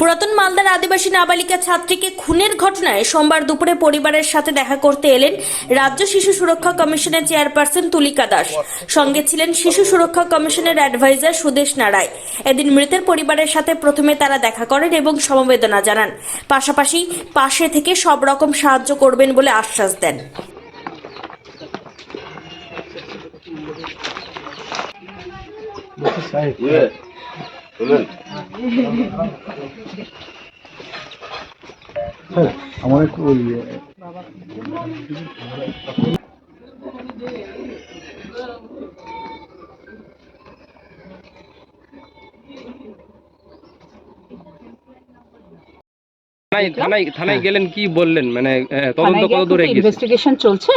পুরাতন মালদার আদিবাসী নাবালিকা ছাত্রীকে খুনের ঘটনায় সোমবার দুপুরে পরিবারের সাথে দেখা করতে এলেন রাজ্য শিশু সুরক্ষা কমিশনের চেয়ারপারসন তুলিকা দাস। সঙ্গে ছিলেন শিশু সুরক্ষা কমিশনের অ্যাডভাইজার সুদেশ নারায়। এদিন মৃতের পরিবারের সাথে প্রথমে তারা দেখা করেন এবং সমবেদনা জানান, পাশাপাশি পাশে থেকে সব রকম সাহায্য করবেন বলে আশ্বাস দেন। আমার একটু ওই থানায় গেলেন, কি বললেন? মানে তদন্ত কত দূরে গেছে? ইনভেস্টিগেশন চলছে,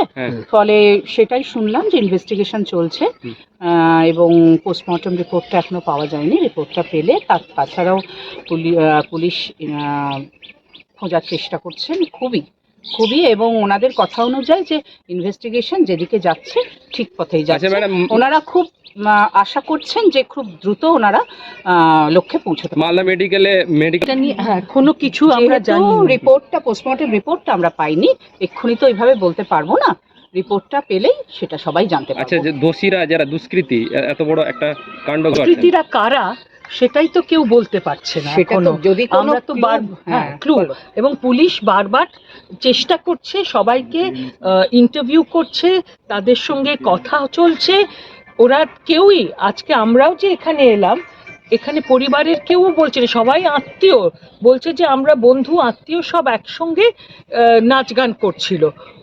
ফলে সেটাই শুনলাম যে ইনভেস্টিগেশন চলছে এবং পোস্টমর্টম রিপোর্টটা এখনো পাওয়া যায়নি। রিপোর্টটা পেলে তাছাড়াও পুলিশ খোঁজার চেষ্টা করছেন খুবই এবং ওনাদের কথা অনুযায়ী যে ইনভেস্টিগেশন যেদিকে যাচ্ছে ঠিক পথেই যাচ্ছে। ওনারা খুব আশা করছেন যে খুব দ্রুত ওনারা লক্ষ্যে পৌঁছতে পারবেন। মালদা মেডিকেলে কোনো কিছু আমরা জানি, রিপোর্টটা পোস্টমর্টম রিপোর্টটা আমরা পাইনি, এক্ষুনি তো এইভাবে বলতে পারবো না। রিপোর্টটা পেলেই সেটা সবাই জানতে পারবে। আচ্ছা, যে দোষীরা যারা দুষ্কৃতী এত বড় একটা কাণ্ড করছে, দুষ্কৃতীরা কারা সেটাই তো কেউ বলতে পারছে না এখনো। যদি আমরা তো ক্লু এবং পুলিশ বারবার চেষ্টা করছে, সবাইকে ইন্টারভিউ করছে, তাদের সঙ্গে কথা চলছে। ওরা কেউই, আজকে আমরাও যে এখানে এলাম, এখানে পরিবারের কেউ বলছে না, সবাই আত্মীয় বলছে যে আমরা বন্ধু আত্মীয় সব একসঙ্গে নাচ গান করছিল,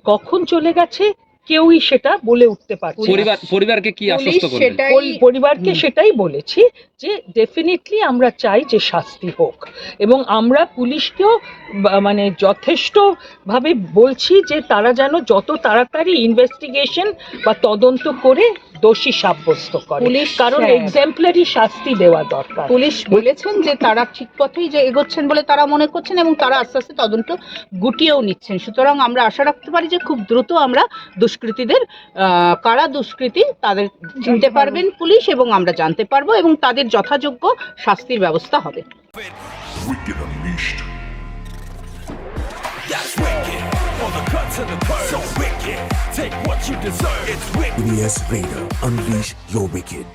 কখন চলে গেছে কেউই সেটা বলে উঠতে পারছে। পরিবারকে কি আশ্বস্ত করলেন? পরিবারকে সেটাই বলেছি যে ডেফিনেটলি আমরা চাই যে শাস্তি হোক, এবং আমরা পুলিশকেও মানে যথেষ্ট ভাবে বলছি যে তারা যেন যত তাড়াতাড়ি ইনভেস্টিগেশন বা তদন্ত করে দোষী সাব্যস্ত করে, কারণ এক্সাম্পলারি শাস্তি দেওয়া দরকার। পুলিশ বলেছেন যে তারা ঠিক পথেই যে এগোচ্ছেন বলে তারা মনে করছেন এবং তারা আস্তে আস্তে তদন্ত গুটিয়েও নিচ্ছেন। সুতরাং আমরা আশা রাখতে পারি যে খুব দ্রুত আমরা দুষ্কৃতীদের কারা দুষ্কৃতী তাদের চিনতে পারবেন পুলিশ, এবং আমরা জানতে পারবো এবং তাদের যথাযোগ্য শাস্তির ব্যবস্থা হবে। Wicked Unleashed. That's wicked. All the cuts and the curves. So wicked. Take what you deserve. It's wicked. ES Raider. Unleash your wicked.